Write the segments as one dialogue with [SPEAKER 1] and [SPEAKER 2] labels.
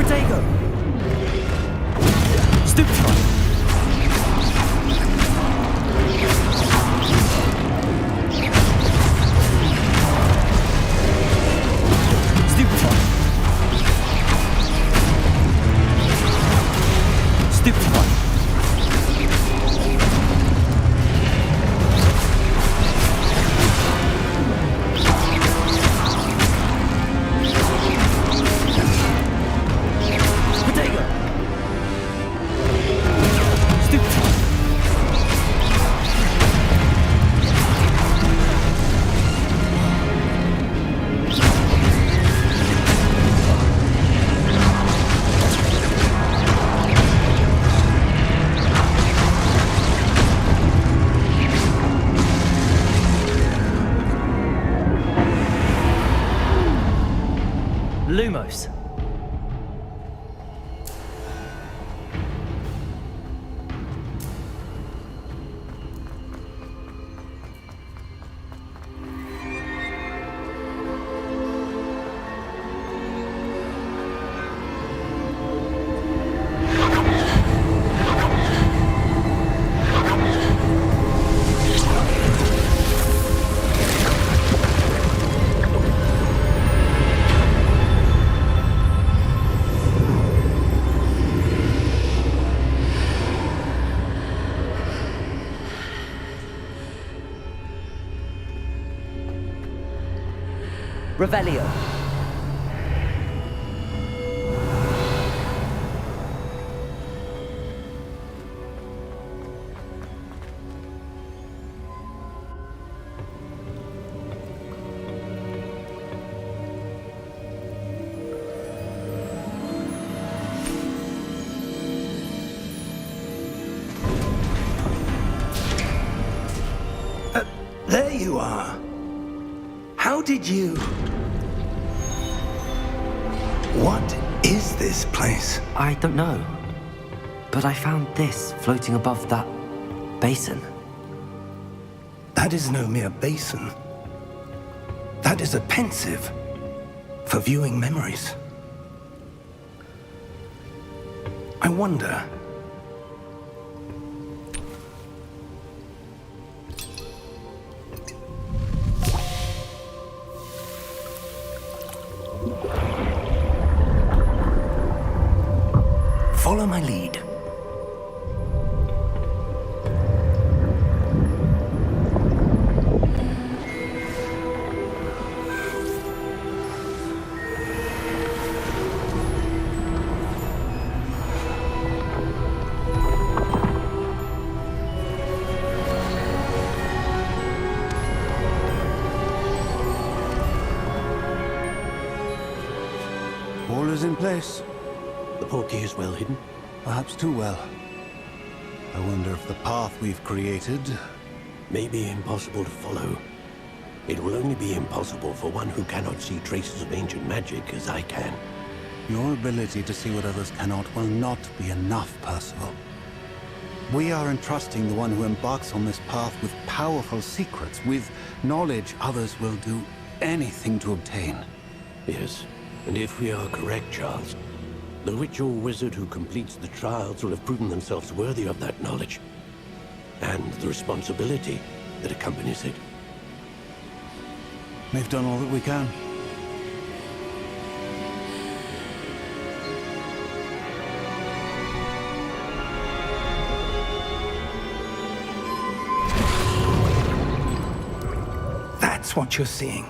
[SPEAKER 1] Potato! Stupefy! Stupefy! Stupefy! Lumos. Revelio.
[SPEAKER 2] There you are. How did you... What is this place?
[SPEAKER 1] I don't know. But I found this floating above that basin.
[SPEAKER 2] That is no mere basin. That is a pensive for viewing memories. I wonder... Follow my lead.
[SPEAKER 3] All is in place.
[SPEAKER 4] The portkey is well hidden.
[SPEAKER 3] Perhaps too well. I wonder if the path we've created...
[SPEAKER 4] May be impossible to follow. It will only be impossible for one who cannot see traces of ancient magic as I can.
[SPEAKER 3] Your ability to see what others cannot will not be enough, Percival. We are entrusting the one who embarks on this path with powerful secrets, with knowledge others will do anything to obtain.
[SPEAKER 4] Yes, and if we are correct, Charles, the witch or wizard who completes the trials will have proven themselves worthy of that knowledge, and the responsibility that accompanies it.
[SPEAKER 3] We've done all that we can.
[SPEAKER 2] That's what you're seeing.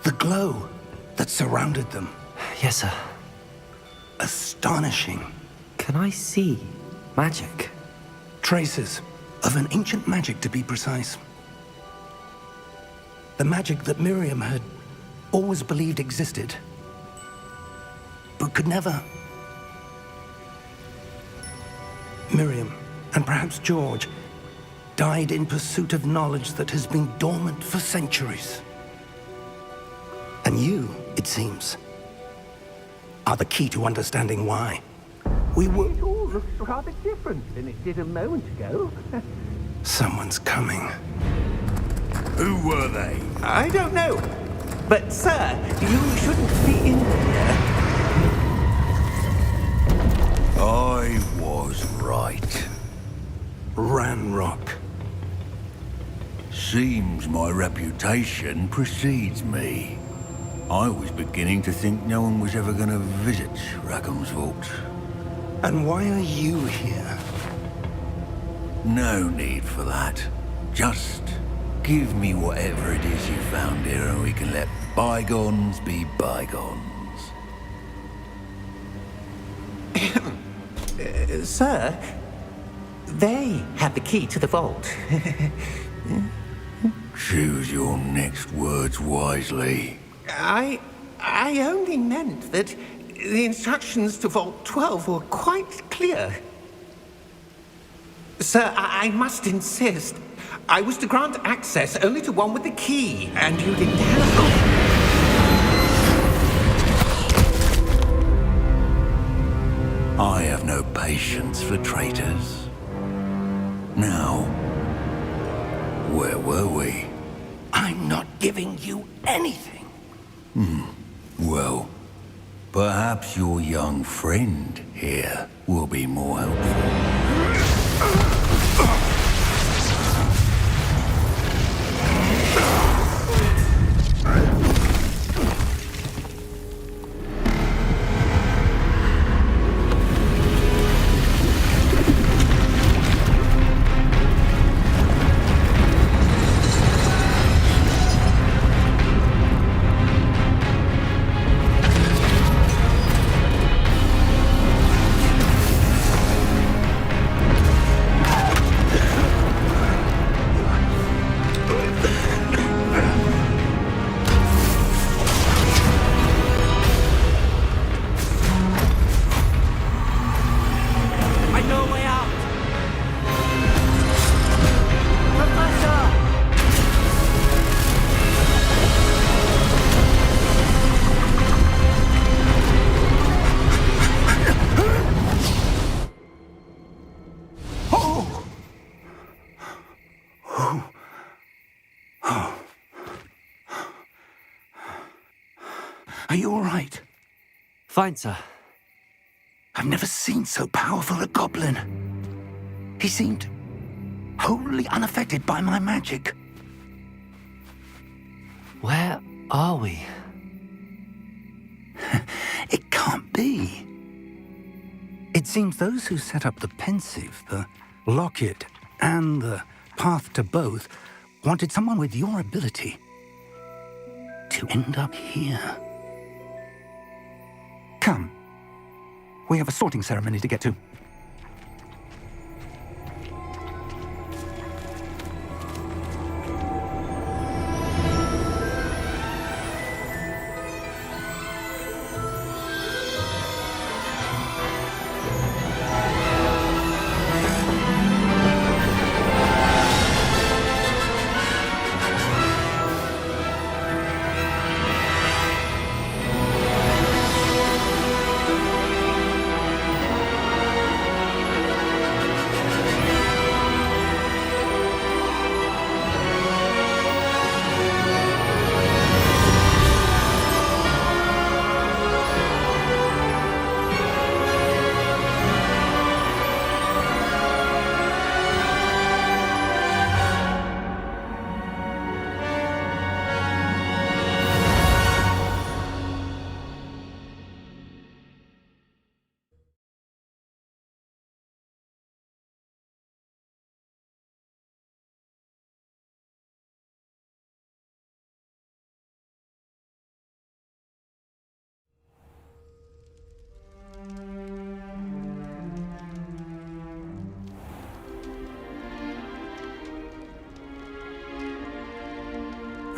[SPEAKER 2] The glow that surrounded them.
[SPEAKER 1] Yes, sir.
[SPEAKER 2] Astonishing.
[SPEAKER 1] Can I see magic?
[SPEAKER 2] Traces of an ancient magic, to be precise. The magic that Miriam had always believed existed, but could never. Miriam, and perhaps George, died in pursuit of knowledge that has been dormant for centuries. And you, it seems, are the key to understanding why. We were...
[SPEAKER 5] It all looks rather different than it did a moment ago.
[SPEAKER 2] Someone's coming.
[SPEAKER 6] Who were they?
[SPEAKER 5] I don't know. But, sir, you shouldn't be in here.
[SPEAKER 6] Seems my reputation precedes me. I was beginning to think no one was ever going to visit Rackham's vault.
[SPEAKER 2] And why are you here?
[SPEAKER 6] No need for that. Just give me whatever it is you found here and we can let bygones be bygones.
[SPEAKER 5] Sir, they have the key to the vault.
[SPEAKER 6] Choose your next words wisely.
[SPEAKER 5] I only meant that the instructions to Vault 12 were quite clear. Sir, I must insist. I was to grant access only to one with the key, and you didn't have...
[SPEAKER 6] I have no patience for traitors. Now, where were we?
[SPEAKER 2] I'm not giving you anything.
[SPEAKER 6] Well, perhaps your young friend here will be more helpful.
[SPEAKER 2] Are you all right?
[SPEAKER 1] Fine, sir.
[SPEAKER 2] I've never seen so powerful a goblin. He seemed wholly unaffected by my magic.
[SPEAKER 1] Where are we?
[SPEAKER 2] It can't be. It seems those who set up the pensive, the locket, and the path to both wanted someone with your ability to end up here. Come. We have a sorting ceremony to get to.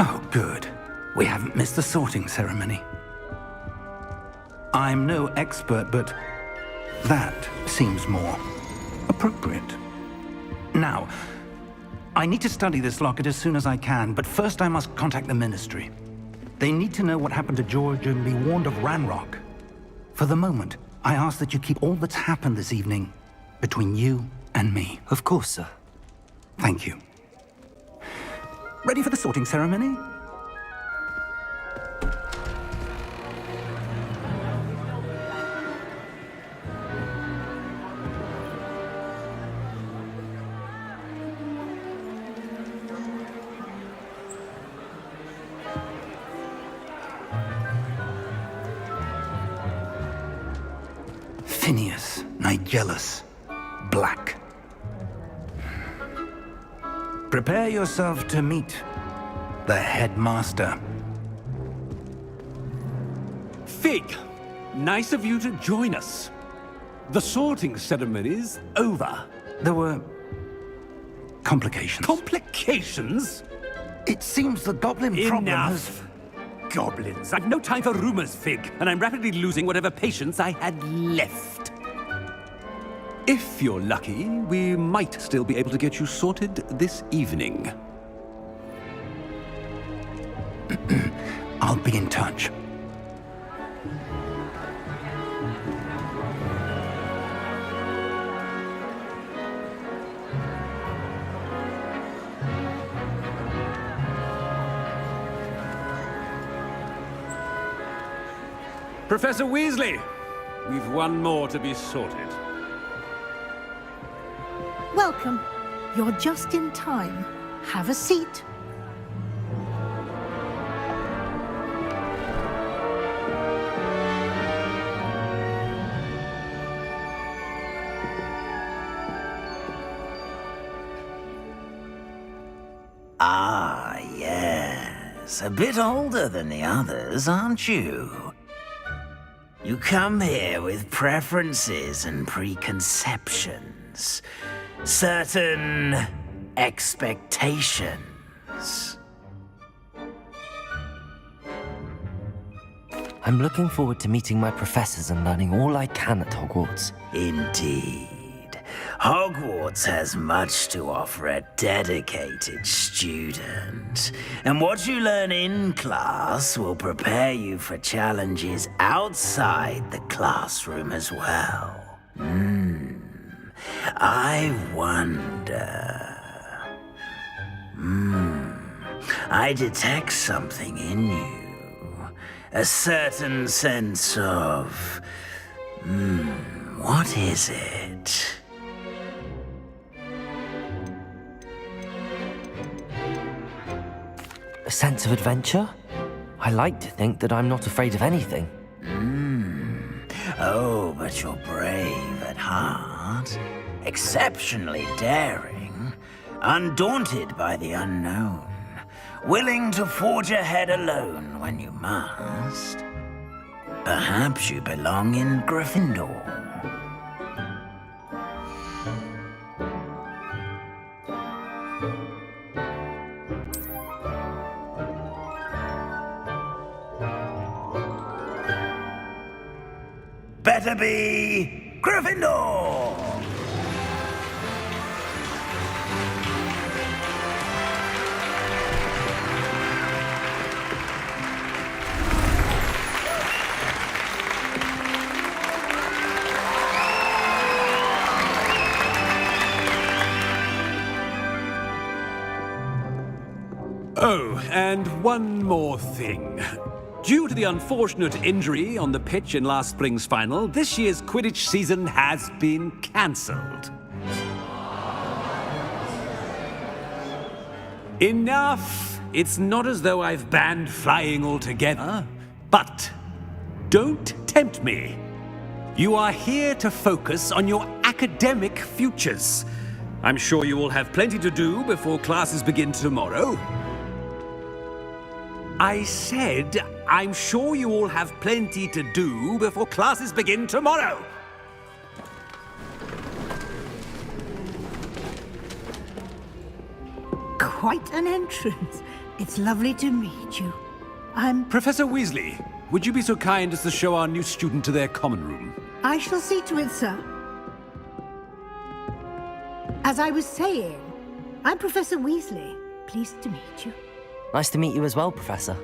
[SPEAKER 2] Oh, good. We haven't missed the sorting ceremony. I'm no expert, but that seems more appropriate. Now, I need to study this locket as soon as I can, but first I must contact the Ministry. They need to know what happened to George and be warned of Ranrock. For the moment, I ask that you keep all that's happened this evening between you and me.
[SPEAKER 1] Of course, sir.
[SPEAKER 2] Thank you. Ready for the sorting ceremony? Phineas, Nigellus, Black. Prepare yourself to meet the headmaster.
[SPEAKER 7] Fig, nice of you to join us. The sorting ceremony's over.
[SPEAKER 2] There were complications.
[SPEAKER 7] Complications?
[SPEAKER 2] It seems the goblin problem has...
[SPEAKER 7] Enough! Goblins. I've no time for rumors, Fig, and I'm rapidly losing whatever patience I had left. If you're lucky, we might still be able to get you sorted this evening.
[SPEAKER 2] I'll be in touch.
[SPEAKER 7] Professor Weasley, we've one more to be sorted.
[SPEAKER 8] Welcome. You're just in time. Have a seat.
[SPEAKER 9] Ah, yes. A bit older than the others, aren't you? You come here with preferences and preconceptions. Certain expectations.
[SPEAKER 1] I'm looking forward to meeting my professors and learning all I can at Hogwarts.
[SPEAKER 9] Indeed. Hogwarts has much to offer a dedicated student. And what you learn in class will prepare you for challenges outside the classroom as well. I wonder... I detect something in you. A certain sense of... what is it?
[SPEAKER 1] A sense of adventure? I like to think that I'm not afraid of anything.
[SPEAKER 9] Oh, but you're brave at heart. Exceptionally daring. Undaunted by the unknown. Willing to forge ahead alone when you must. Perhaps you belong in Gryffindor. Better be Gryffindor!
[SPEAKER 7] Oh, and one more thing. Due to the unfortunate injury on the pitch in last spring's final, this year's Quidditch season has been cancelled. Enough! It's not as though I've banned flying altogether, but don't tempt me. You are here to focus on your academic futures. I'm sure you will have plenty to do before classes begin tomorrow. I said, I'm sure you all have plenty to do before classes begin tomorrow.
[SPEAKER 8] Quite an entrance. It's lovely to meet you.
[SPEAKER 7] Professor Weasley, would you be so kind as to show our new student to their common room?
[SPEAKER 8] I shall see to it, sir. As I was saying, I'm Professor Weasley. Pleased to meet you.
[SPEAKER 1] Nice to meet you as well, Professor.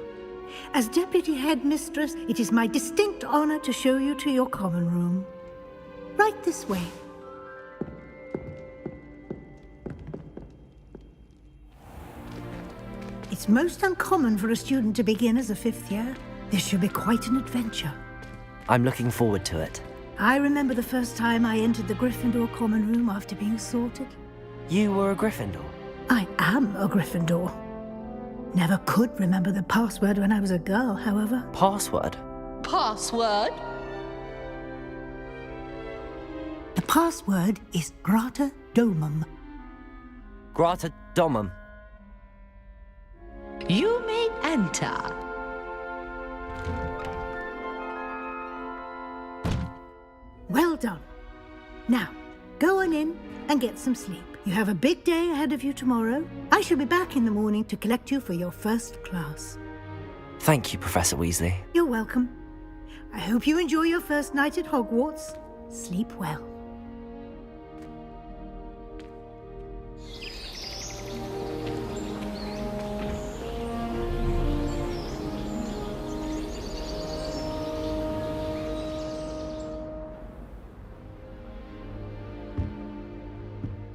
[SPEAKER 8] As Deputy Headmistress, it is my distinct honor to show you to your common room. Right this way. It's most uncommon for a student to begin as a fifth year. This should be quite an adventure.
[SPEAKER 1] I'm looking forward to it.
[SPEAKER 8] I remember the first time I entered the Gryffindor common room after being sorted.
[SPEAKER 1] You were a Gryffindor?
[SPEAKER 8] I am a Gryffindor. Never could remember the password when I was a girl, however.
[SPEAKER 1] Password?
[SPEAKER 10] Password?
[SPEAKER 8] password is Grata Domum.
[SPEAKER 1] Grata Domum.
[SPEAKER 10] You may enter.
[SPEAKER 8] Well done. Now, go on in and get some sleep. You have a big day ahead of you tomorrow. I shall be back in the morning to collect you for your first class.
[SPEAKER 1] Thank you, Professor Weasley.
[SPEAKER 8] You're welcome. I hope you enjoy your first night at Hogwarts. Sleep well.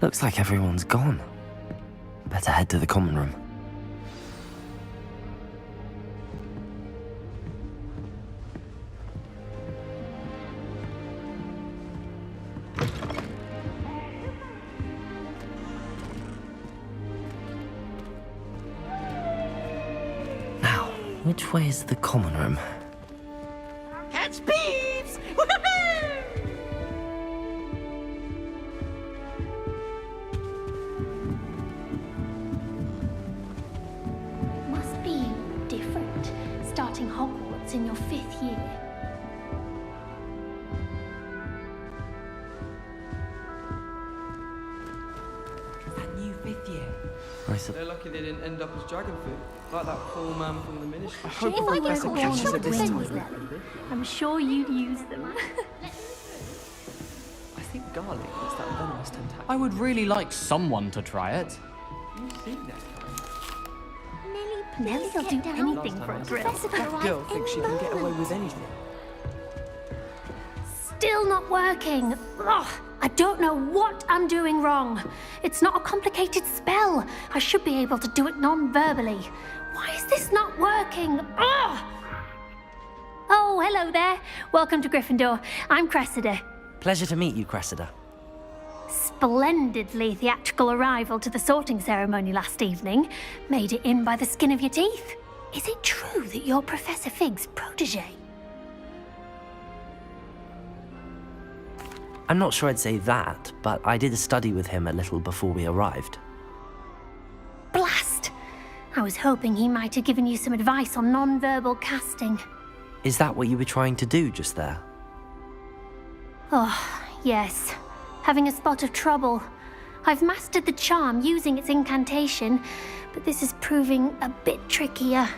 [SPEAKER 1] Looks like everyone's gone. Better head to the common room. Now, which way is the common room?
[SPEAKER 10] Catch peeps!
[SPEAKER 11] Must be different, starting Hogwarts in your 5th year.
[SPEAKER 12] That new 5th year.
[SPEAKER 13] They're lucky they didn't end up as dragon food, like that poor man from the ministry. I
[SPEAKER 11] If
[SPEAKER 13] hope the
[SPEAKER 11] I were
[SPEAKER 13] professor catches
[SPEAKER 11] all
[SPEAKER 13] it this
[SPEAKER 11] twins,
[SPEAKER 13] time.
[SPEAKER 11] Lily, I'm sure you'd use them.
[SPEAKER 13] I think garlic is that venomous tentacle.
[SPEAKER 12] I would really like someone to try it.
[SPEAKER 13] You think next time?
[SPEAKER 11] Nellie'll do anything for a thrill.
[SPEAKER 13] That girl thinks she can get away with anything.
[SPEAKER 11] Still not working. Ugh, I don't know what I'm doing wrong. It's not a complicated spell. I should be able to do it non-verbally. Why is this not working? Ugh! Oh, hello there. Welcome to Gryffindor. I'm Cressida.
[SPEAKER 1] Pleasure to meet you, Cressida.
[SPEAKER 11] Splendidly theatrical arrival to the sorting ceremony last evening. Made it in by the skin of your teeth. Is it true that you're Professor Fig's protege?
[SPEAKER 1] I'm not sure I'd say that, but I did study with him a little before we arrived.
[SPEAKER 11] Blast! I was hoping he might have given you some advice on non-verbal casting.
[SPEAKER 1] Is that what you were trying to do just there?
[SPEAKER 11] Oh, yes. Having a spot of trouble. I've mastered the charm using its incantation, but this is proving a bit trickier.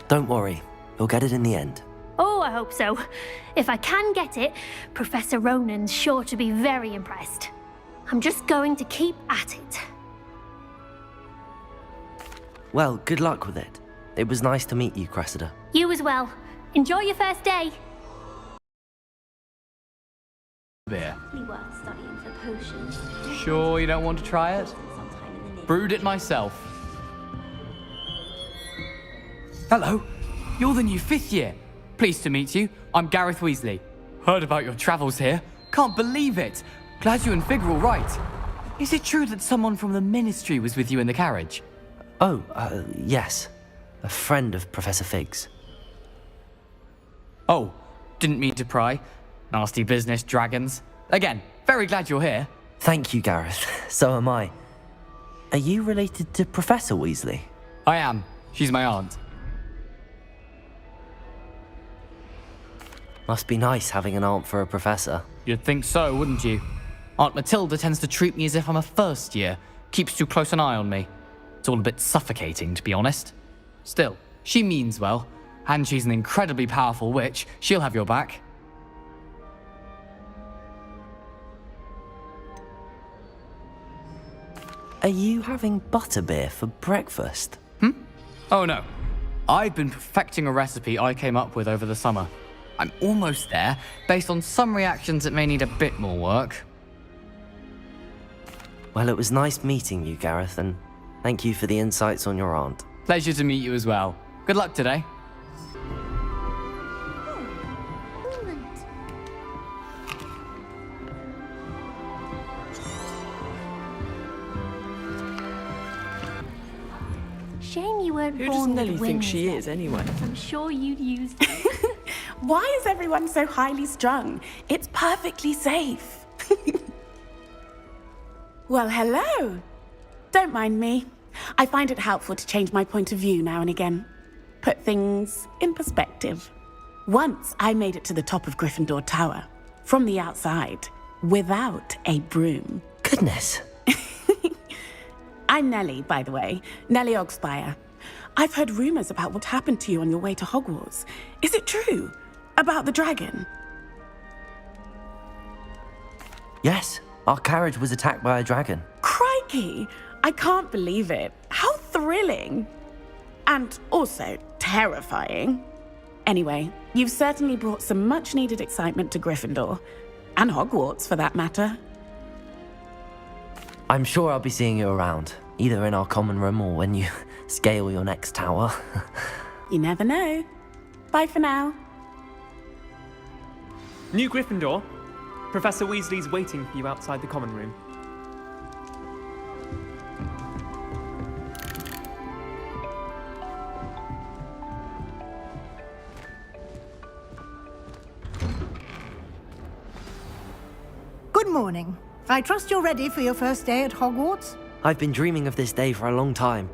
[SPEAKER 1] Don't worry, you'll get it in the end.
[SPEAKER 11] Oh, I hope so. If I can get it, Professor Ronan's sure to be very impressed. I'm just going to keep at it.
[SPEAKER 1] Well, good luck with it. It was nice to meet you, Cressida.
[SPEAKER 11] You as well. Enjoy your first day.
[SPEAKER 12] Beer.
[SPEAKER 11] Worth studying for potions.
[SPEAKER 12] Sure you don't want to try it? Brewed it myself. Hello, you're the new 5th year. Pleased to meet you. I'm Gareth Weasley. Heard about your travels here. Can't believe it. Glad you and Fig are all right. Is it true that someone from the Ministry was with you in the carriage?
[SPEAKER 1] Oh, yes. A friend of Professor Fig's.
[SPEAKER 12] Oh, didn't mean to pry. Nasty business, dragons. Again, very glad you're here.
[SPEAKER 1] Thank you, Gareth. So am I. Are you related to Professor Weasley?
[SPEAKER 12] I am. She's my aunt.
[SPEAKER 1] Must be nice having an aunt for a professor.
[SPEAKER 12] You'd think so, wouldn't you? Aunt Matilda tends to treat me as if I'm a first year. Keeps too close an eye on me. It's all a bit suffocating, to be honest. Still, she means well. And she's an incredibly powerful witch. She'll have your back.
[SPEAKER 1] Are you having butterbeer for breakfast?
[SPEAKER 12] Oh no. I've been perfecting a recipe I came up with over the summer. I'm almost there, based on some reactions that may need a bit more work.
[SPEAKER 1] Well, it was nice meeting you, Gareth, and thank you for the insights on your aunt.
[SPEAKER 12] Pleasure to meet you as well. Good luck today.
[SPEAKER 11] Shame you weren't
[SPEAKER 13] Who does
[SPEAKER 11] born
[SPEAKER 13] Nellie
[SPEAKER 11] with
[SPEAKER 13] think
[SPEAKER 11] wings
[SPEAKER 13] she
[SPEAKER 11] then.
[SPEAKER 13] is, anyway?
[SPEAKER 11] I'm sure you'd use
[SPEAKER 14] Why is everyone so highly strung? It's perfectly safe. Well, hello. Don't mind me. I find it helpful to change my point of view now and again. Put things in perspective. Once I made it to the top of Gryffindor Tower, from the outside, without a broom.
[SPEAKER 1] Goodness.
[SPEAKER 14] I'm Nellie, by the way. Nellie Ogspire. I've heard rumors about what happened to you on your way to Hogwarts. Is it true? About the dragon?
[SPEAKER 1] Yes, our carriage was attacked by a dragon.
[SPEAKER 14] Crikey! I can't believe it. How thrilling! And also terrifying. Anyway, you've certainly brought some much-needed excitement to Gryffindor. And Hogwarts, for that matter.
[SPEAKER 1] I'm sure I'll be seeing you around, either in our common room or when you scale your next tower.
[SPEAKER 14] You never know. Bye for now.
[SPEAKER 15] New Gryffindor. Professor Weasley's waiting for you outside the common room.
[SPEAKER 8] Good morning. I trust you're ready for your first day at Hogwarts?
[SPEAKER 1] I've been dreaming of this day for a long time.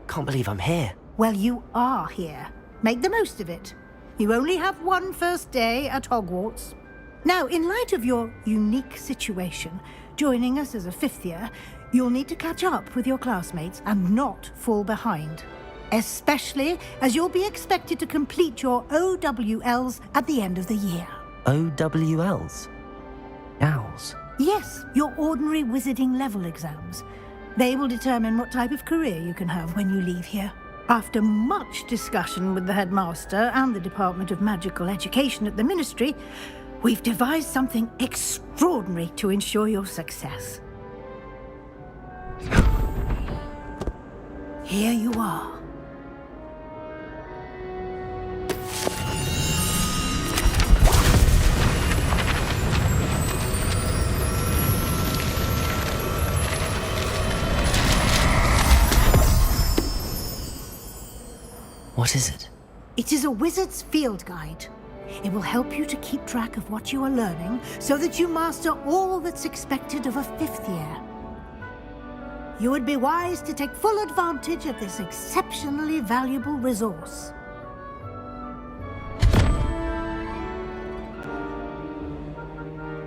[SPEAKER 1] Can't believe I'm here.
[SPEAKER 8] Well, you are here. Make the most of it. You only have one first day at Hogwarts. Now, in light of your unique situation, joining us as a fifth year, you'll need to catch up with your classmates and not fall behind. Especially as you'll be expected to complete your OWLs at the end of the year.
[SPEAKER 1] OWLs? Owls?
[SPEAKER 8] Yes, your ordinary wizarding level exams. They will determine what type of career you can have when you leave here. After much discussion with the headmaster and the Department of Magical Education at the Ministry, we've devised something extraordinary to ensure your success. Here you are.
[SPEAKER 1] What is it?
[SPEAKER 8] It is a wizard's field guide. It will help you to keep track of what you are learning so that you master all that's expected of a fifth year. You would be wise to take full advantage of this exceptionally valuable resource.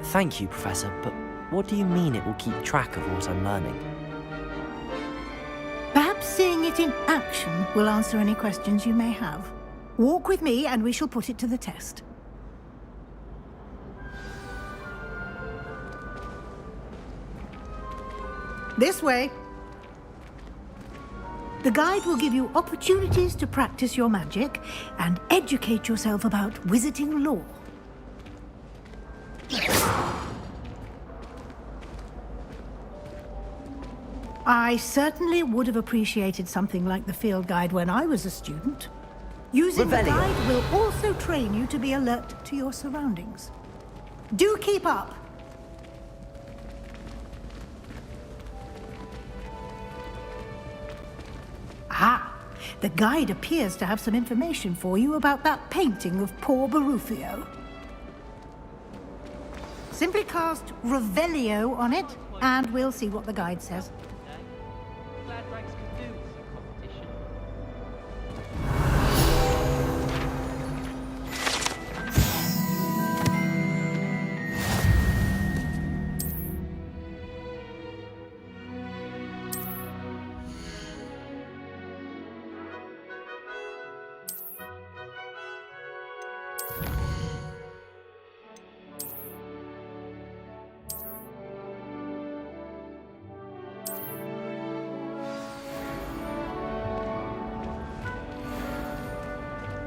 [SPEAKER 1] Thank you, Professor, but what do you mean it will keep track of what I'm learning?
[SPEAKER 8] Perhaps seeing it in action will answer any questions you may have. Walk with me and we shall put it to the test. This way. The guide will give you opportunities to practice your magic and educate yourself about wizarding lore. I certainly would have appreciated something like the field guide when I was a student. Using the guide will also train you to be alert to your surroundings. Do keep up! Ah, the guide appears to have some information for you about that painting of poor Barufio. Simply cast Revelio on it, and we'll see what the guide says.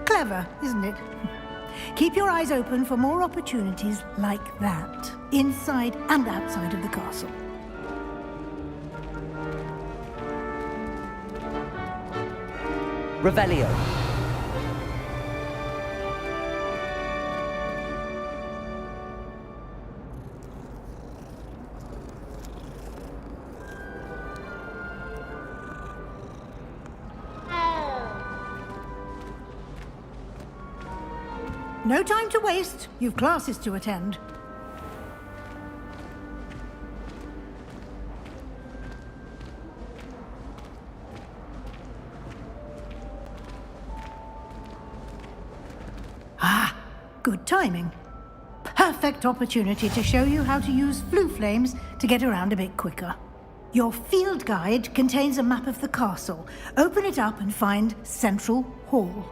[SPEAKER 8] Clever, isn't it? Keep your eyes open for more opportunities like that, inside and outside of the castle.
[SPEAKER 1] Revelio.
[SPEAKER 8] No time to waste. You've classes to attend. Ah, good timing. Perfect opportunity to show you how to use flue flames to get around a bit quicker. Your field guide contains a map of the castle. Open it up and find Central Hall.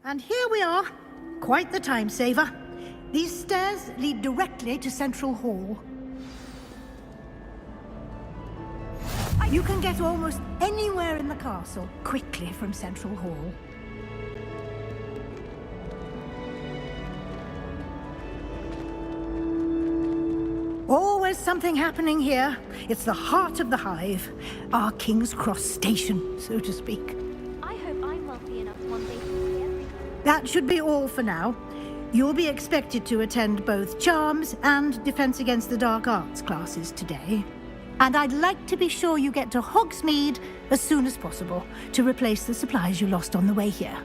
[SPEAKER 8] And here we are. Quite the time saver. These stairs lead directly to Central Hall. You can get almost anywhere in the castle quickly from Central Hall. Always something happening here. It's the heart of the hive. Our King's Cross station, so to speak.
[SPEAKER 11] I hope I'm wealthy enough one day to see everything.
[SPEAKER 8] That should be all for now. You'll be expected to attend both Charms and Defense Against the Dark Arts classes today. And I'd like to be sure you get to Hogsmeade as soon as possible to replace the supplies you lost on the way here.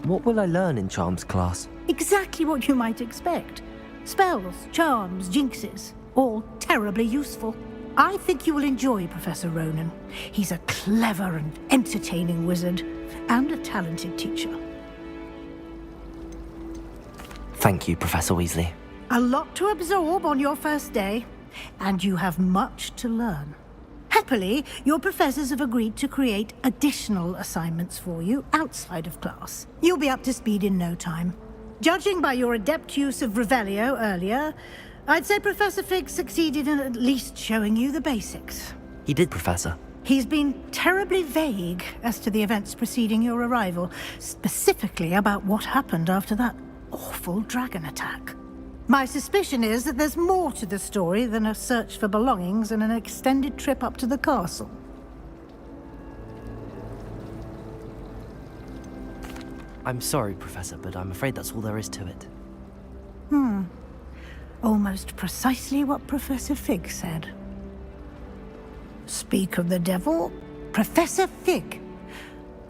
[SPEAKER 1] What will I learn in Charms class?
[SPEAKER 8] Exactly what you might expect. Spells, charms, jinxes, all terribly useful. I think you will enjoy Professor Ronan. He's a clever and entertaining wizard, and a talented teacher.
[SPEAKER 1] Thank you, Professor Weasley.
[SPEAKER 8] A lot to absorb on your first day, and you have much to learn. Happily, your professors have agreed to create additional assignments for you outside of class. You'll be up to speed in no time. Judging by your adept use of Revelio earlier, I'd say Professor Fig succeeded in at least showing you the basics.
[SPEAKER 1] He did, Professor.
[SPEAKER 8] He's been terribly vague as to the events preceding your arrival, specifically about what happened after that awful dragon attack. My suspicion is that there's more to the story than a search for belongings and an extended trip up to the castle.
[SPEAKER 1] I'm sorry, Professor, but I'm afraid that's all there is to it.
[SPEAKER 8] Almost precisely what Professor Fig said. Speak of the devil, Professor Fig.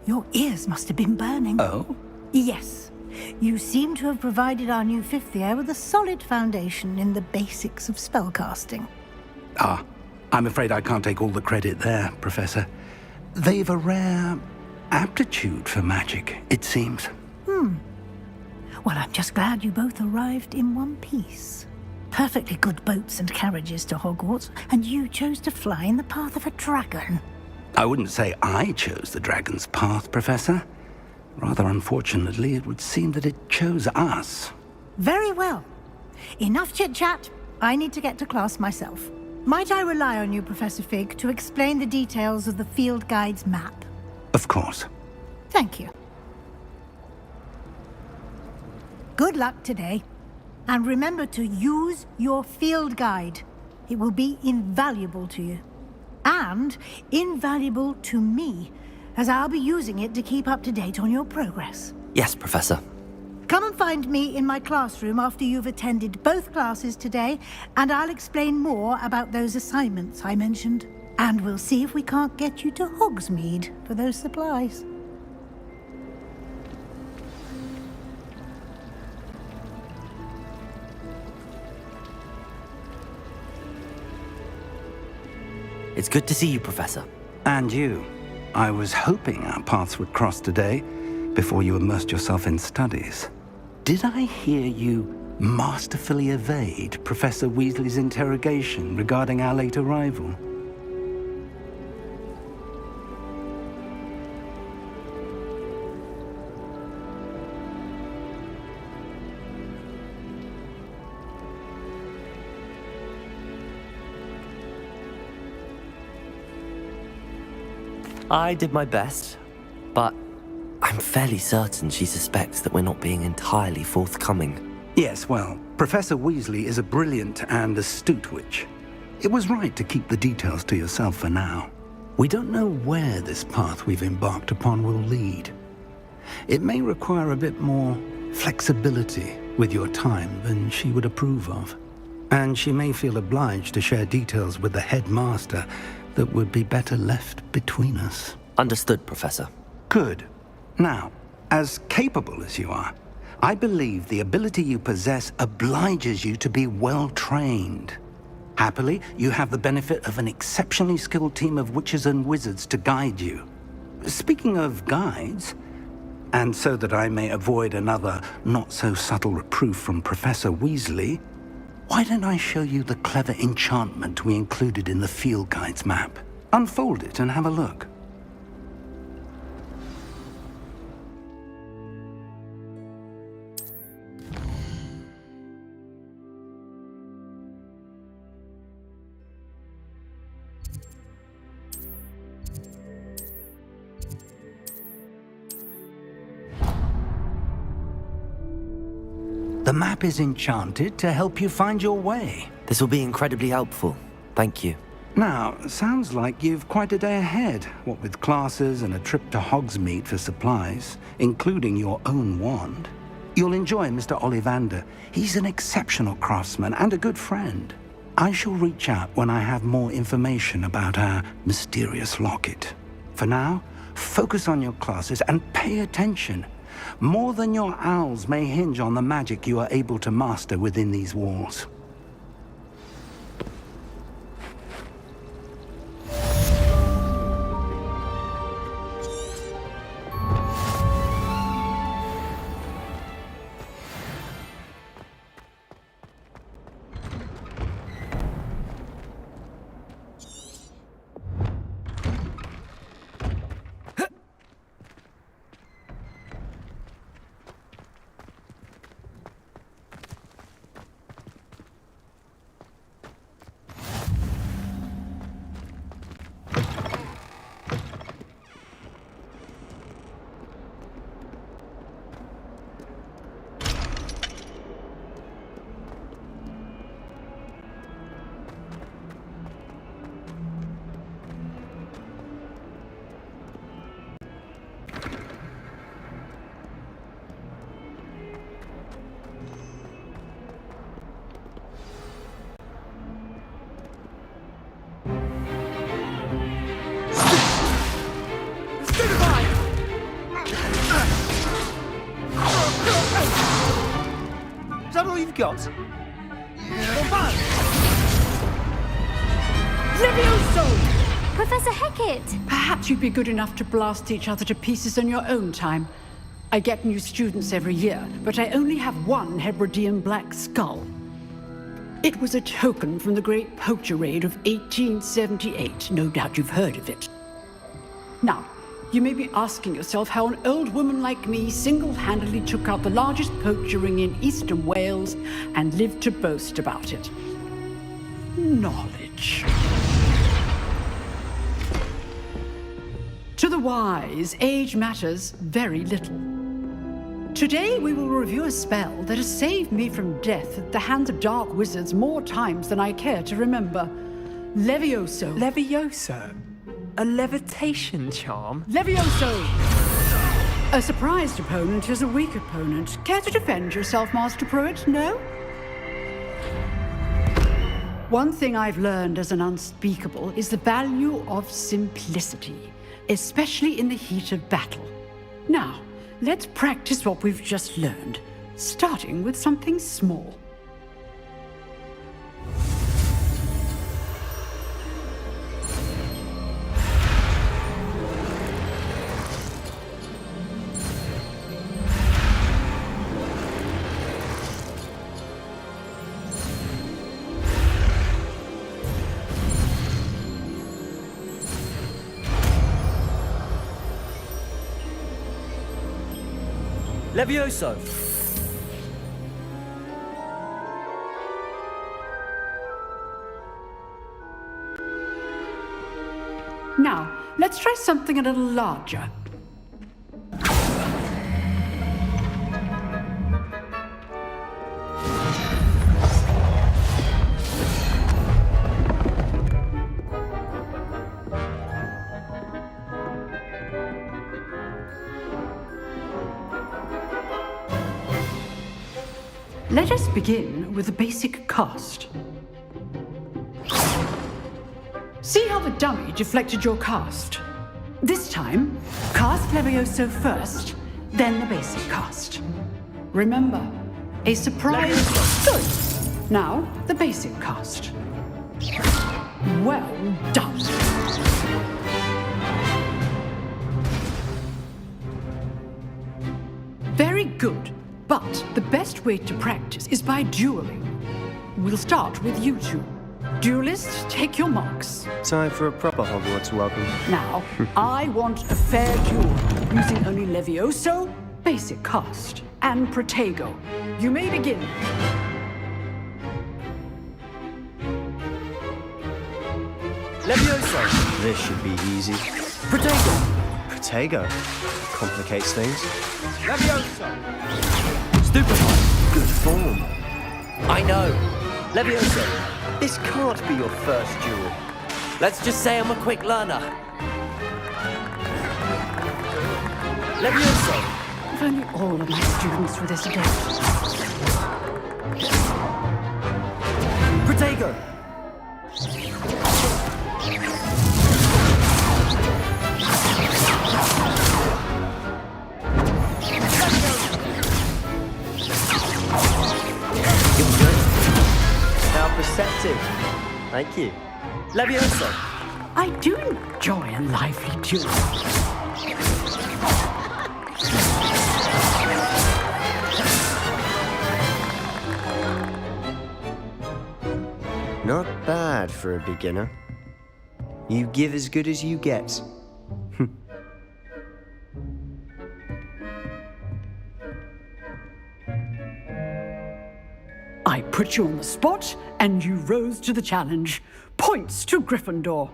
[SPEAKER 8] Your ears must have been burning.
[SPEAKER 2] Oh?
[SPEAKER 8] Yes. You seem to have provided our new fifth year with a solid foundation in the basics of spellcasting.
[SPEAKER 2] Ah, I'm afraid I can't take all the credit there, Professor. They've a rare aptitude for magic, it seems.
[SPEAKER 8] Well, I'm just glad you both arrived in one piece. Perfectly good boats and carriages to Hogwarts, and you chose to fly in the path of a dragon.
[SPEAKER 2] I wouldn't say I chose the dragon's path, Professor. Rather unfortunately, it would seem that it chose us.
[SPEAKER 8] Very well. Enough chit-chat. I need to get to class myself. Might I rely on you, Professor Fig, to explain the details of the field guide's map?
[SPEAKER 2] Of course.
[SPEAKER 8] Thank you. Good luck today. And remember to use your field guide. It will be invaluable to you. And invaluable to me, as I'll be using it to keep up to date on your progress.
[SPEAKER 1] Yes, Professor.
[SPEAKER 8] Come and find me in my classroom after you've attended both classes today, and I'll explain more about those assignments I mentioned. And we'll see if we can't get you to Hogsmeade for those supplies.
[SPEAKER 1] It's good to see you, Professor.
[SPEAKER 2] And you. I was hoping our paths would cross today, before you immersed yourself in studies. Did I hear you masterfully evade Professor Weasley's interrogation regarding our late arrival?
[SPEAKER 1] I did my best, but I'm fairly certain she suspects that we're not being entirely forthcoming.
[SPEAKER 2] Yes, well, Professor Weasley is a brilliant and astute witch. It was right to keep the details to yourself for now. We don't know where this path we've embarked upon will lead. It may require a bit more flexibility with your time than she would approve of. And she may feel obliged to share details with the headmaster that would be better left between us.
[SPEAKER 1] Understood, Professor.
[SPEAKER 2] Good. Now, as capable as you are, I believe the ability you possess obliges you to be well-trained. Happily, you have the benefit of an exceptionally skilled team of witches and wizards to guide you. Speaking of guides, and so that I may avoid another not-so-subtle reproof from Professor Weasley, why don't I show you the clever enchantment we included in the field guide's map? Unfold it and have a look. The map is enchanted to help you find your way.
[SPEAKER 1] This will be incredibly helpful. Thank you.
[SPEAKER 2] Now, sounds like you've quite a day ahead, what with classes and a trip to Hogsmeade for supplies, including your own wand. You'll enjoy Mr. Ollivander. He's an exceptional craftsman and a good friend. I shall reach out when I have more information about our mysterious locket. For now, focus on your classes and pay attention. More than your owls may hinge on the magic you are able to master within these walls.
[SPEAKER 10] Is that all you've got?
[SPEAKER 16] Levioso!
[SPEAKER 11] Professor Hecat!
[SPEAKER 16] Perhaps you'd be good enough to blast each other to pieces in your own time. I get new students every year, but I only have one Hebridean black skull. It was a token from the Great Poacher Raid of 1878. No doubt you've heard of it. Now, you may be asking yourself how an old woman like me single-handedly took out the largest poacher ring in eastern Wales and lived to boast about it. Knowledge. To the wise, age matters very little. Today we will review a spell that has saved me from death at the hands of dark wizards more times than I care to remember. Levioso.
[SPEAKER 15] Levioso? A levitation charm?
[SPEAKER 16] Levioso! A surprised opponent is a weak opponent. Care to defend yourself, Master Pruitt? No? One thing I've learned as an unspeakable is the value of simplicity, especially in the heat of battle. Now, let's practice what we've just learned, starting with something small.
[SPEAKER 1] Levioso!
[SPEAKER 16] Now, let's try something a little larger. Let us begin with the basic cast. See how the dummy deflected your cast? This time, cast Levioso first, then the basic cast. Remember, a surprise. Good. Now, the basic cast. Well done. Very good. But the best way to practice is by dueling. We'll start with you two. Duelists, take your marks.
[SPEAKER 17] Time for a proper Hogwarts welcome.
[SPEAKER 16] Now, I want a fair duel, using only Levioso, basic cast, and Protego. You may begin.
[SPEAKER 17] Levioso! This should be easy.
[SPEAKER 1] Protego!
[SPEAKER 17] Protego? Complicates things.
[SPEAKER 1] Levioso!
[SPEAKER 17] Stupefy! Good form.
[SPEAKER 1] I know. Levioso!
[SPEAKER 17] This can't be your first duel.
[SPEAKER 1] Let's just say I'm a quick learner. Levioso!
[SPEAKER 16] If only all of my students were this adept.
[SPEAKER 1] Protego!
[SPEAKER 17] Perceptive. Thank you.
[SPEAKER 1] Levioso!
[SPEAKER 16] I do enjoy a lively duel.
[SPEAKER 17] Not bad for a beginner. You give as good as you get.
[SPEAKER 16] I put you on the spot, and you rose to the challenge. Points to Gryffindor.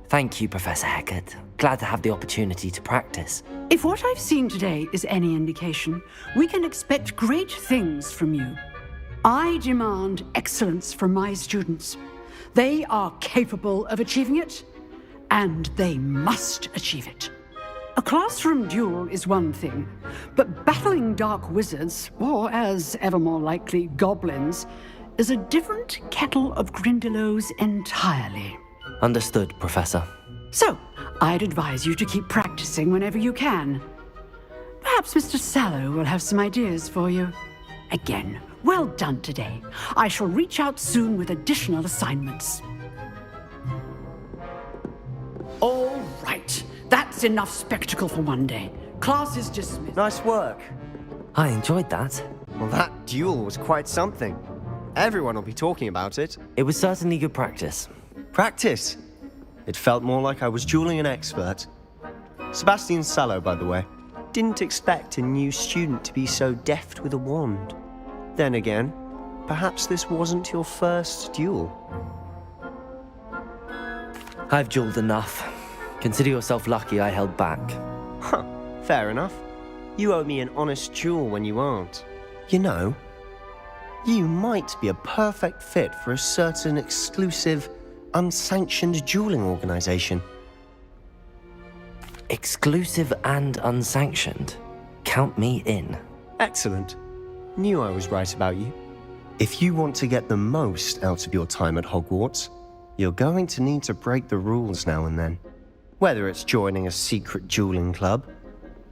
[SPEAKER 1] Thank you, Professor Hecat. Glad to have the opportunity to practice.
[SPEAKER 16] If what I've seen today is any indication, we can expect great things from you. I demand excellence from my students. They are capable of achieving it, and they must achieve it. A classroom duel is one thing, but battling dark wizards, or as ever more likely, goblins, is a different kettle of Grindylows entirely.
[SPEAKER 1] Understood, Professor.
[SPEAKER 16] So, I'd advise you to keep practicing whenever you can. Perhaps Mr. Sallow will have some ideas for you. Again, well done today. I shall reach out soon with additional assignments. All right. That's enough spectacle for one day. Class is dismissed.
[SPEAKER 17] Nice work.
[SPEAKER 1] I enjoyed that.
[SPEAKER 17] Well, that duel was quite something. Everyone will be talking about it.
[SPEAKER 1] It was certainly good practice.
[SPEAKER 17] Practice? It felt more like I was dueling an expert. Sebastian Sallow, by the way. Didn't expect a new student to be so deft with a wand. Then again, perhaps this wasn't your first duel.
[SPEAKER 1] I've dueled enough. Consider yourself lucky I held back.
[SPEAKER 17] Huh, fair enough. You owe me an honest duel when you aren't. You know, you might be a perfect fit for a certain exclusive, unsanctioned dueling organization.
[SPEAKER 1] Exclusive and unsanctioned? Count me in.
[SPEAKER 17] Excellent. Knew I was right about you. If you want to get the most out of your time at Hogwarts, you're going to need to break the rules now and then. Whether it's joining a secret dueling club,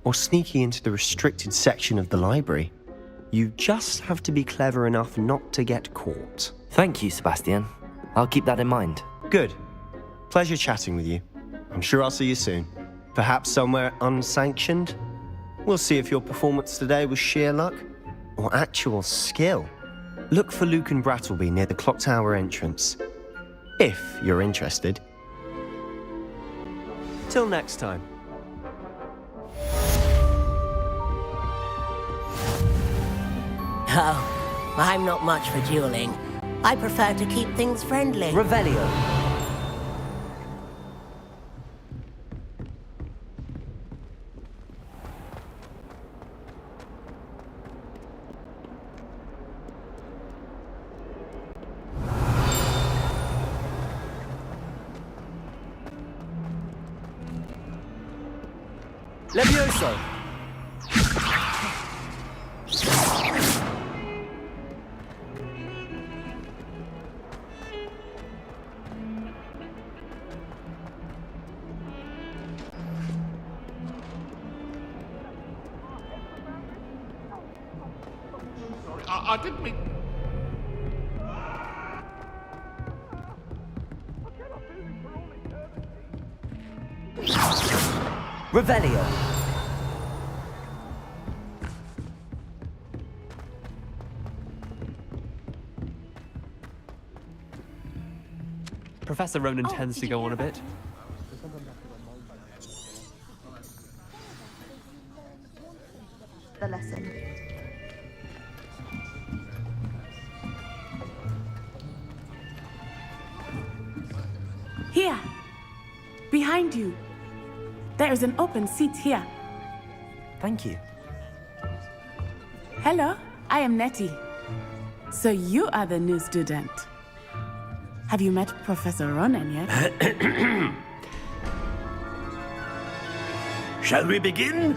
[SPEAKER 17] or sneaking into the restricted section of the library, you just have to be clever enough not to get caught.
[SPEAKER 1] Thank you, Sebastian. I'll keep that in mind.
[SPEAKER 17] Good. Pleasure chatting with you. I'm sure I'll see you soon. Perhaps somewhere unsanctioned? We'll see if your performance today was sheer luck, or actual skill. Look for Luke and Brattleby near the clock tower entrance. If you're interested. Till next time.
[SPEAKER 18] Oh, I'm not much for dueling. I prefer to keep things friendly.
[SPEAKER 1] Revelio. Levioso!
[SPEAKER 5] I didn't mean...
[SPEAKER 1] Revelio.
[SPEAKER 15] Professor Ronan tends to go on a bit.
[SPEAKER 19] The lesson.
[SPEAKER 14] Here. Behind you. There is an open seat here.
[SPEAKER 1] Thank you.
[SPEAKER 14] Hello, I am Nettie. So you are the new student. Have you met Professor Ronan yet?
[SPEAKER 4] Shall we begin?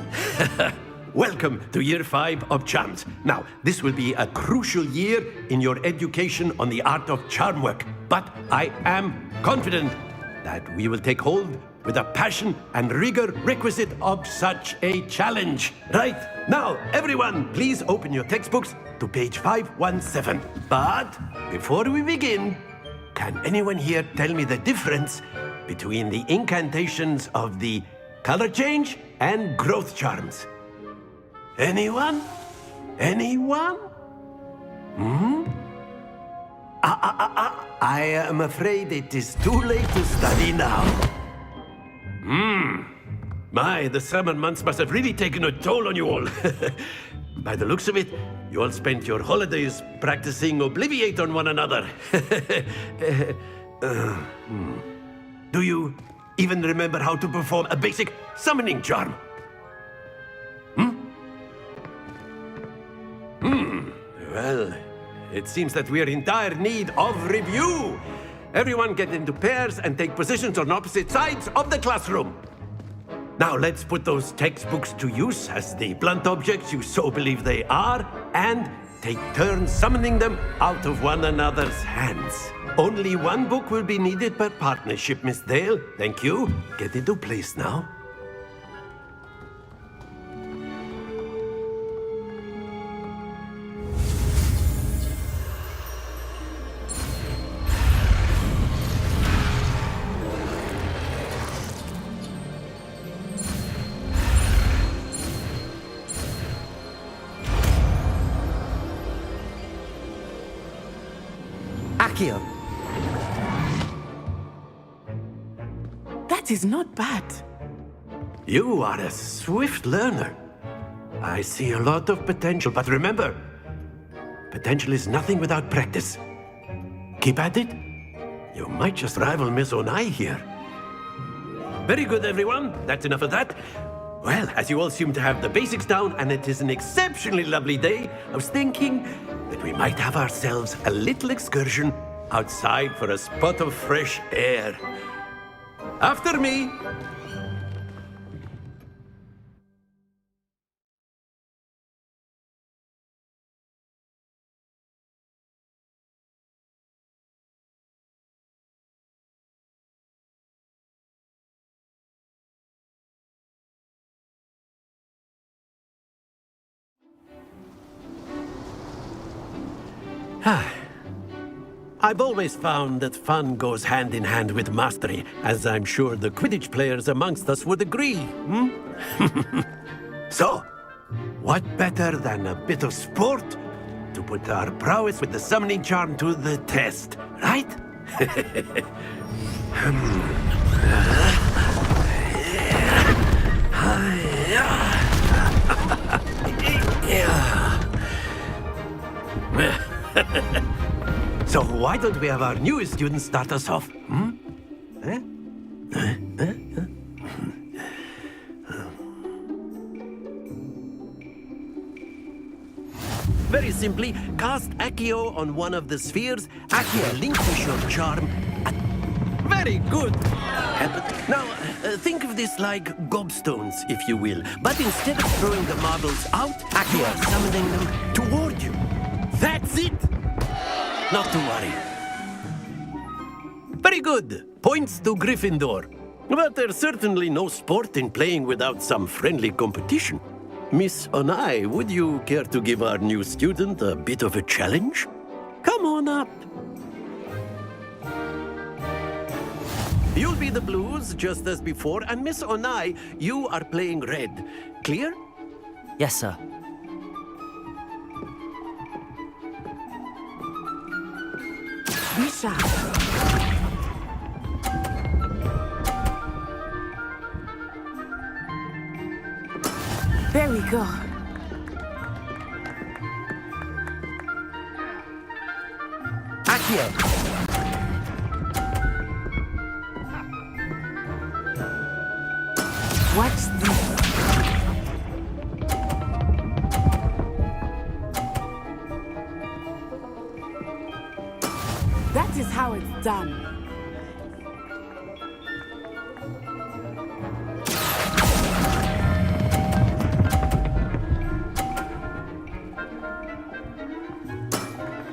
[SPEAKER 4] Welcome to Year 5 of Charms. Now, this will be a crucial year in your education on the art of charm work. But I am confident that we will take hold with the passion and rigor requisite of such a challenge. Right, now, everyone, please open your textbooks to page 517. But before we begin, can anyone here tell me the difference between the incantations of the color change and growth charms? Anyone? Anyone? I am afraid it is too late to study now. My, the summer months must have really taken a toll on you all. By the looks of it, you all spent your holidays practicing Obliviate on one another. Do you even remember how to perform a basic summoning charm? Well, it seems that we are in dire need of review. Everyone get into pairs and take positions on opposite sides of the classroom. Now let's put those textbooks to use as the blunt objects you so believe they are, and take turns summoning them out of one another's hands. Only one book will be needed per partnership, Miss Dale. Thank you. Get into place now.
[SPEAKER 1] Accio.
[SPEAKER 14] That is not bad.
[SPEAKER 4] You are a swift learner. I see a lot of potential, but remember, potential is nothing without practice. Keep at it. You might just rival Miss Onai here. Very good, everyone. That's enough of that. Well, as you all seem to have the basics down, and it is an exceptionally lovely day, I was thinking that we might have ourselves a little excursion outside for a spot of fresh air. After me. I've always found that fun goes hand in hand with mastery, as I'm sure the Quidditch players amongst us would agree, So, what better than a bit of sport to put our prowess with the summoning charm to the test, right? So why don't we have our newest student start us off? Eh? Very simply, cast Accio on one of the spheres. Accio relinquish your charm. Very good. Now, think of this like gobstones, if you will. But instead of throwing the marbles out, you are summoning them toward you. That's it. Not to worry. Very good. Points to Gryffindor. But there's certainly no sport in playing without some friendly competition. Miss Onai, would you care to give our new student a bit of a challenge? Come on up. You'll be the blues, just as before, and Miss Onai, you are playing red. Clear?
[SPEAKER 1] Yes, sir.
[SPEAKER 14] Misha. There we go.
[SPEAKER 4] Accio.
[SPEAKER 14] Watch this. That is how it's done.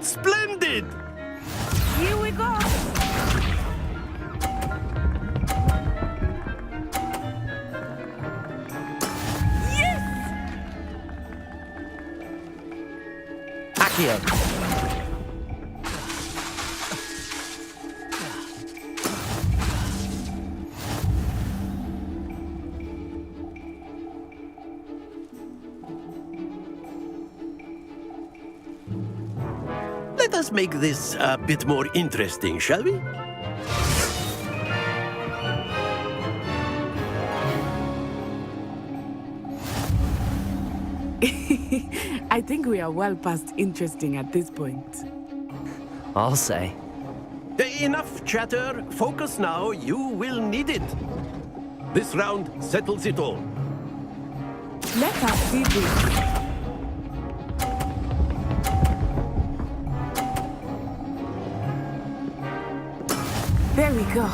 [SPEAKER 4] Splendid!
[SPEAKER 14] Here we go.
[SPEAKER 1] Accio.
[SPEAKER 4] Let us make this a bit more interesting, shall we?
[SPEAKER 14] I think we are well past interesting at this point.
[SPEAKER 1] I'll say.
[SPEAKER 4] Enough chatter. Focus now. You will need it. This round settles it all.
[SPEAKER 14] Let us see this. There we go.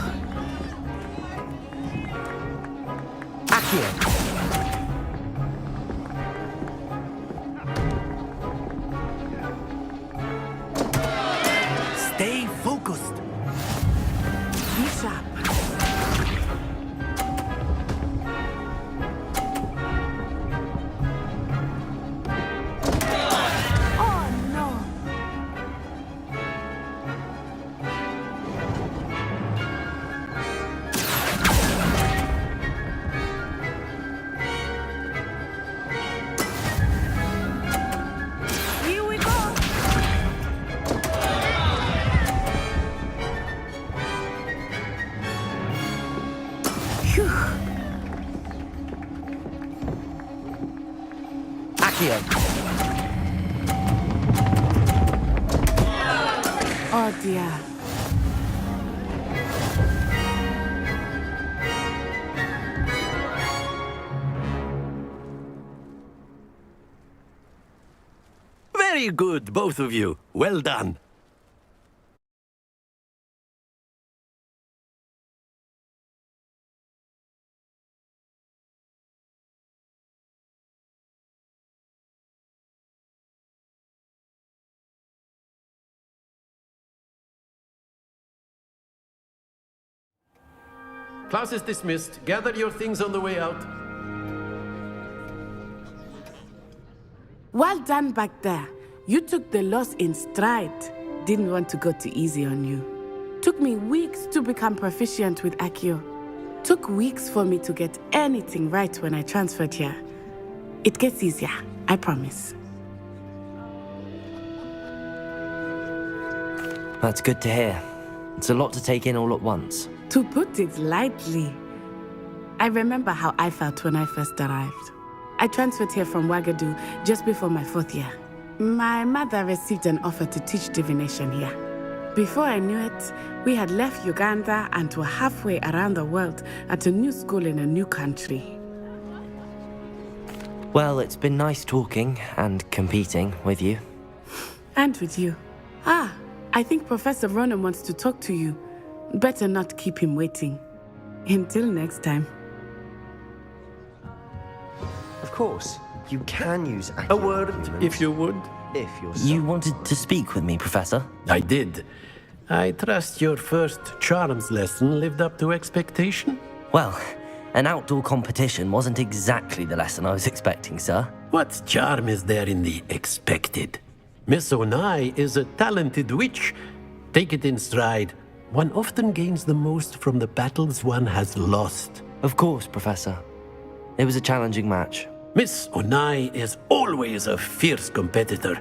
[SPEAKER 4] Accio. Stay focused.
[SPEAKER 14] Be sharp. Oh no. Here we go. Phew.
[SPEAKER 1] Accio.
[SPEAKER 14] Oh dear.
[SPEAKER 4] Very good, both of you. Well done. Class is dismissed. Gather your things on the way out.
[SPEAKER 14] Well done back there. You took the loss in stride. Didn't want to go too easy on you. Took me weeks to become proficient with Accio. Took weeks for me to get anything right when I transferred here. It gets easier, I promise.
[SPEAKER 1] That's good to hear. It's a lot to take in all at once.
[SPEAKER 14] To put it lightly, I remember how I felt when I first arrived. I transferred here from Wagadu just before my 4th year. My mother received an offer to teach divination here. Before I knew it, we had left Uganda and were halfway around the world at a new school in a new country.
[SPEAKER 1] Well, it's been nice talking and competing with you.
[SPEAKER 14] And with you. Ah, I think Professor Ronan wants to talk to you. Better not keep him waiting. Until next time.
[SPEAKER 17] Of course, you can use
[SPEAKER 4] A word, if you would.
[SPEAKER 17] If you're
[SPEAKER 1] You wanted to speak with me, Professor?
[SPEAKER 4] I did. I trust your first charms lesson lived up to expectation?
[SPEAKER 1] Well, an outdoor competition wasn't exactly the lesson I was expecting, sir.
[SPEAKER 4] What charm is there in the expected? Miss Onai is a talented witch. Take it in stride. One often gains the most from the battles one has lost.
[SPEAKER 1] Of course, Professor. It was a challenging match.
[SPEAKER 4] Miss Onai is always a fierce competitor,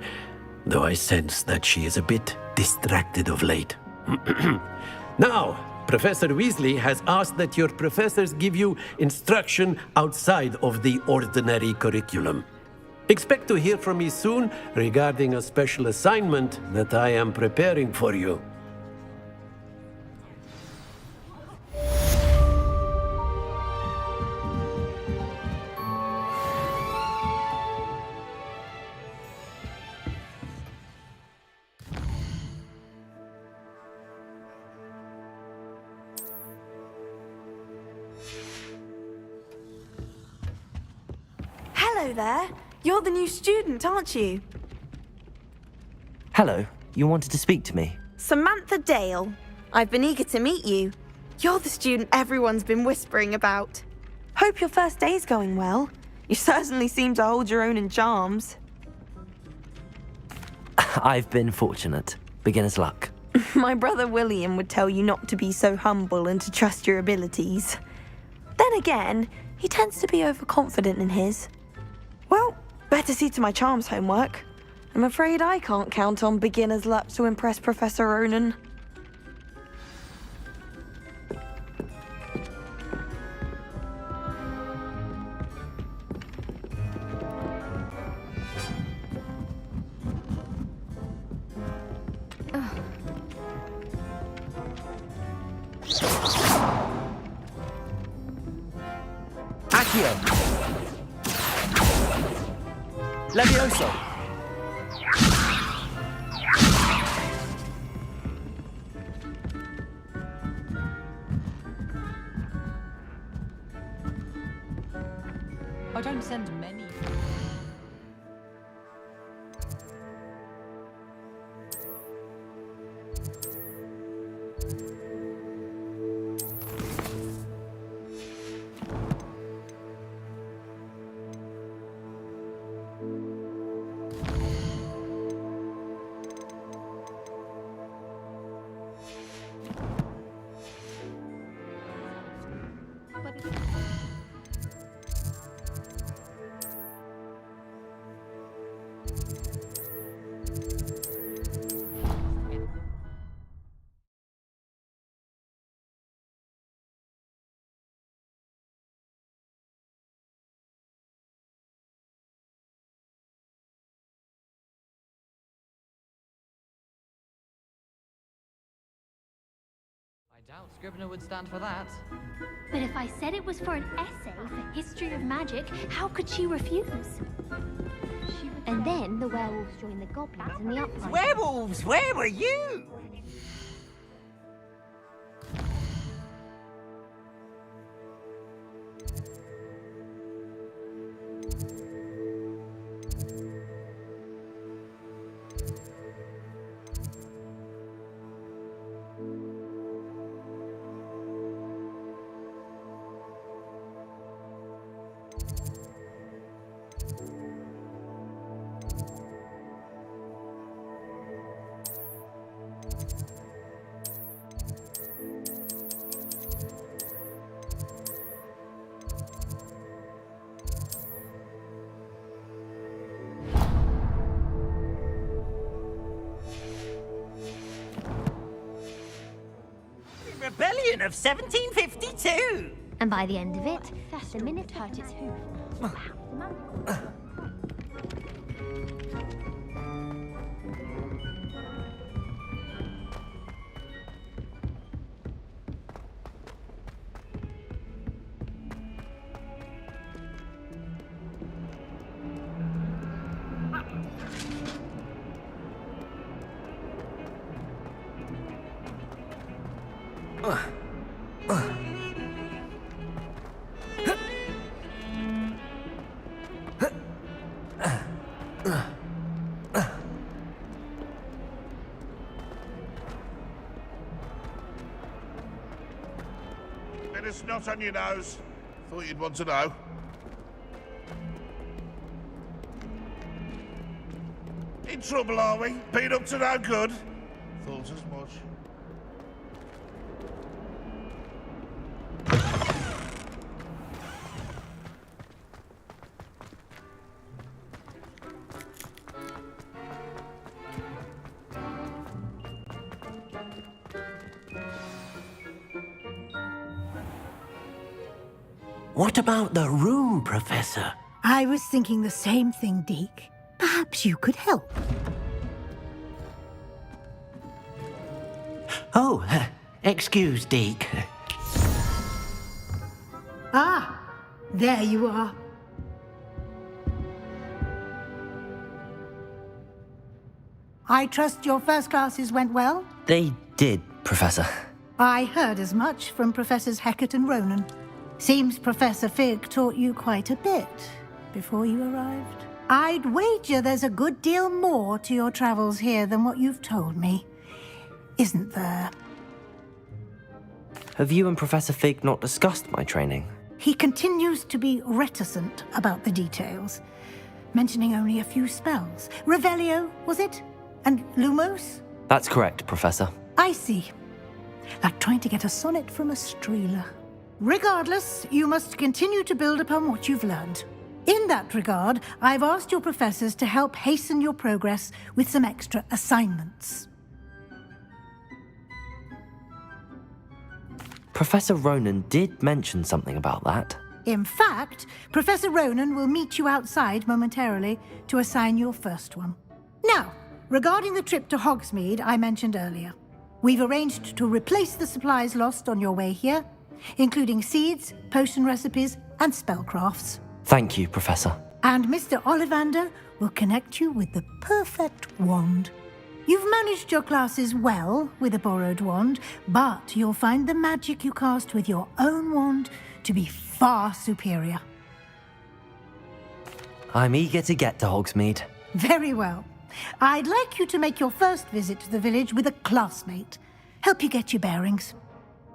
[SPEAKER 4] though I sense that she is a bit distracted of late. Now, Professor Weasley has asked that your professors give you instruction outside of the ordinary curriculum. Expect to hear from me soon regarding a special assignment that I am preparing for you.
[SPEAKER 19] Hello there. You're the new student, aren't you?
[SPEAKER 1] Hello, you wanted to speak to me?
[SPEAKER 19] Samantha Dale. I've been eager to meet you. You're the student everyone's been whispering about. Hope your first day's going well. You certainly seem to hold your own in charms.
[SPEAKER 1] I've been fortunate. Beginner's luck.
[SPEAKER 19] My brother William would tell you not to be so humble and to trust your abilities. Then again, he tends to be overconfident in his. Well, better see to my charms homework. I'm afraid I can't count on beginner's luck to impress Professor Ronan.
[SPEAKER 10] Accio! Levioso!
[SPEAKER 12] I don't send many. I doubt Scrivener would stand for that.
[SPEAKER 11] But if I said it was for an essay for history of magic, how could she refuse? And then the werewolves joined the goblins in the uprising.
[SPEAKER 10] Werewolves, where were you? Rebellion of 1752!
[SPEAKER 11] And by the end of it, the minute hurt its hoof.
[SPEAKER 20] Bit of snot on your nose. Thought you'd want to know. In trouble, are we? Been up to no good? Thought as much.
[SPEAKER 4] What about the room, Professor?
[SPEAKER 8] I was thinking the same thing, Deke. Perhaps you could help.
[SPEAKER 4] Oh, excuse, Deke.
[SPEAKER 8] Ah, there you are. I trust your first classes went well?
[SPEAKER 1] They did, Professor.
[SPEAKER 8] I heard as much from Professors Hecat and Ronan. Seems Professor Fig taught you quite a bit before you arrived. I'd wager there's a good deal more to your travels here than what you've told me. Isn't there?
[SPEAKER 1] Have you and Professor Fig not discussed my training?
[SPEAKER 8] He continues to be reticent about the details, mentioning only a few spells. Revelio, was it? And Lumos?
[SPEAKER 1] That's correct, Professor.
[SPEAKER 8] I see. Like trying to get a sonnet from a streeler. Regardless, you must continue to build upon what you've learned. In that regard, I've asked your professors to help hasten your progress with some extra assignments.
[SPEAKER 1] Professor Ronan did mention something about that.
[SPEAKER 8] In fact, Professor Ronan will meet you outside momentarily to assign your first one. Now, regarding the trip to Hogsmeade I mentioned earlier, we've arranged to replace the supplies lost on your way here, including seeds, potion recipes, and spellcrafts.
[SPEAKER 1] Thank you, Professor.
[SPEAKER 8] And Mr. Ollivander will connect you with the perfect wand. You've managed your classes well with a borrowed wand, but you'll find the magic you cast with your own wand to be far superior.
[SPEAKER 1] I'm eager to get to Hogsmeade.
[SPEAKER 8] Very well. I'd like you to make your first visit to the village with a classmate. Help you get your bearings.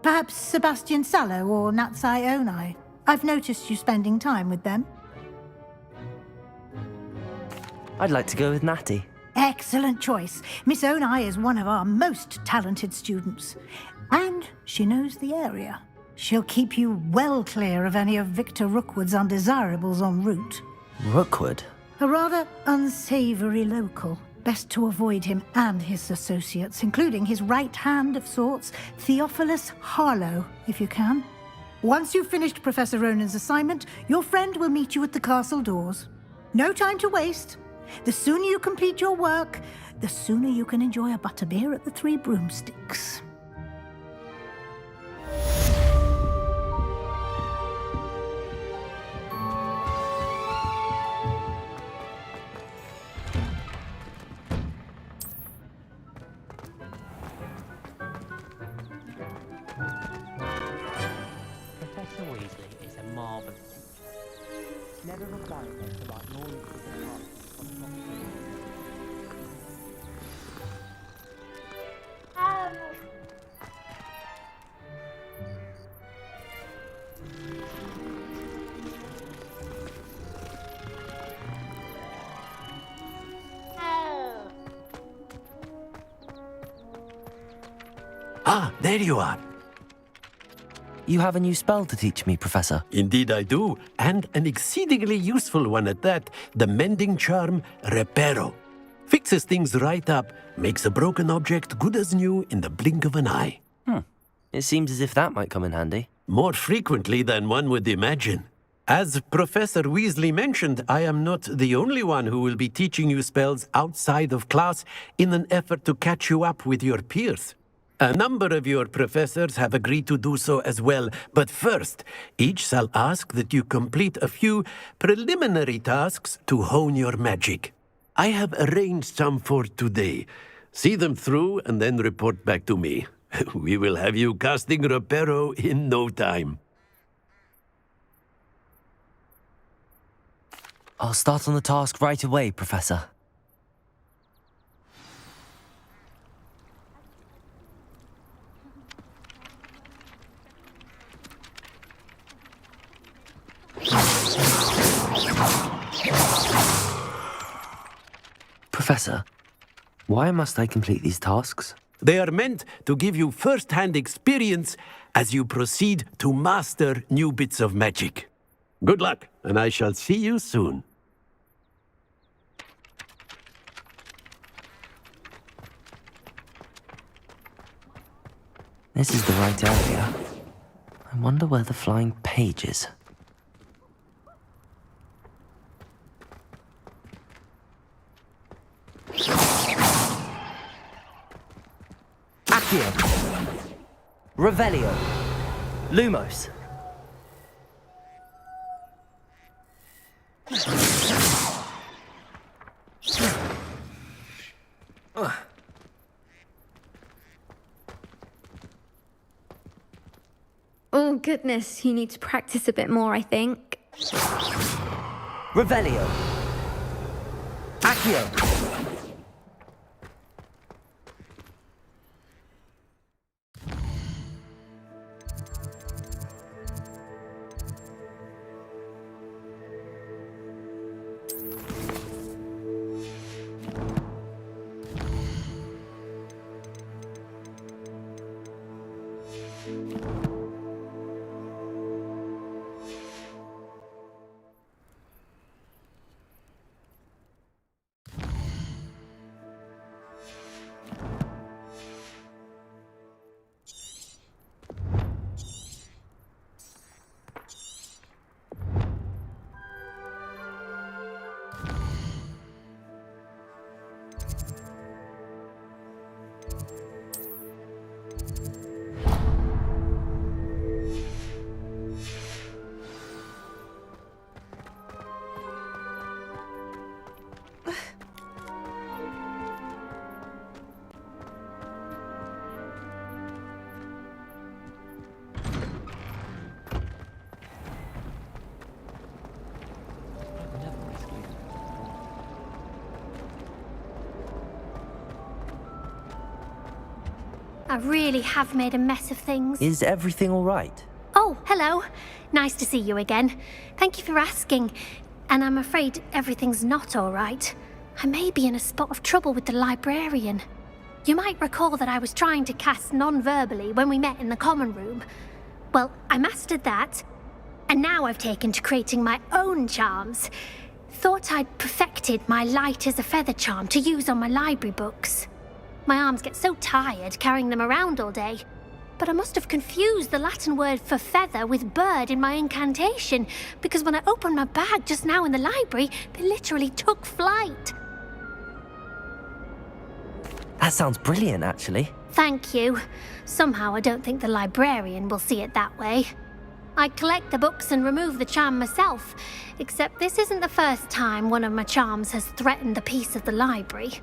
[SPEAKER 8] Perhaps Sebastian Sallow or Natsai Onai. I've noticed you spending time with them.
[SPEAKER 1] I'd like to go with Natty.
[SPEAKER 8] Excellent choice. Miss Onai is one of our most talented students. And she knows the area. She'll keep you well clear of any of Victor Rookwood's undesirables en route.
[SPEAKER 1] Rookwood?
[SPEAKER 8] A rather unsavory local. Best to avoid him and his associates, including his right hand of sorts, Theophilus Harlow, if you can. Once you've finished Professor Ronan's assignment, your friend will meet you at the castle doors. No time to waste. The sooner you complete your work, the sooner you can enjoy a butterbeer at the Three Broomsticks.
[SPEAKER 21] Professor Weasley is a marvelous teacher. Never replied to about knowledge of the past from
[SPEAKER 4] Ah, there you are.
[SPEAKER 1] You have a new spell to teach me, Professor.
[SPEAKER 4] Indeed I do, and an exceedingly useful one at that. The mending charm, Reparo. Fixes things right up, makes a broken object good as new in the blink of an eye.
[SPEAKER 1] It seems as if that might come in handy.
[SPEAKER 4] More frequently than one would imagine. As Professor Weasley mentioned, I am not the only one who will be teaching you spells outside of class in an effort to catch you up with your peers. A number of your professors have agreed to do so as well, but first, each shall ask that you complete a few preliminary tasks to hone your magic. I have arranged some for today. See them through and then report back to me. We will have you casting Reparo in no time.
[SPEAKER 1] I'll start on the task right away, Professor. Professor, why must I complete these tasks?
[SPEAKER 4] They are meant to give you first-hand experience as you proceed to master new bits of magic. Good luck, and I shall see you soon.
[SPEAKER 1] This is the right area. I wonder where the flying page is. Accio. Revelio. Lumos.
[SPEAKER 3] Oh goodness, you need to practice a bit more, I think.
[SPEAKER 1] Revelio. Accio.
[SPEAKER 11] I really have made a mess of things.
[SPEAKER 1] Is everything all right?
[SPEAKER 11] Oh, hello. Nice to see you again. Thank you for asking. And I'm afraid everything's not all right. I may be in a spot of trouble with the librarian. You might recall that I was trying to cast non-verbally when we met in the common room. Well, I mastered that, and now I've taken to creating my own charms. Thought I'd perfected my light as a feather charm to use on my library books. My arms get so tired carrying them around all day. But I must have confused the Latin word for feather with bird in my incantation, because when I opened my bag just now in the library, they literally took flight.
[SPEAKER 1] That sounds brilliant, actually.
[SPEAKER 11] Thank you. Somehow I don't think the librarian will see it that way. I collect the books and remove the charm myself, except this isn't the first time one of my charms has threatened the peace of the library.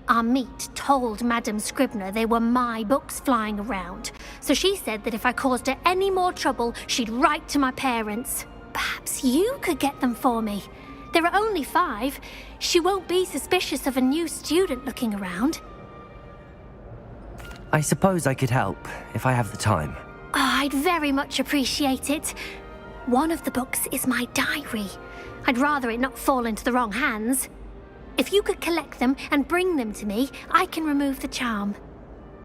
[SPEAKER 11] Our meet told Madame Scribner they were my books flying around, so she said that if I caused her any more trouble, she'd write to my parents. Perhaps you could get them for me. There are only 5. She won't be suspicious of a new student looking around.
[SPEAKER 1] I suppose I could help, if I have the time.
[SPEAKER 11] Oh, I'd very much appreciate it. One of the books is my diary. I'd rather it not fall into the wrong hands. If you could collect them and bring them to me, I can remove the charm.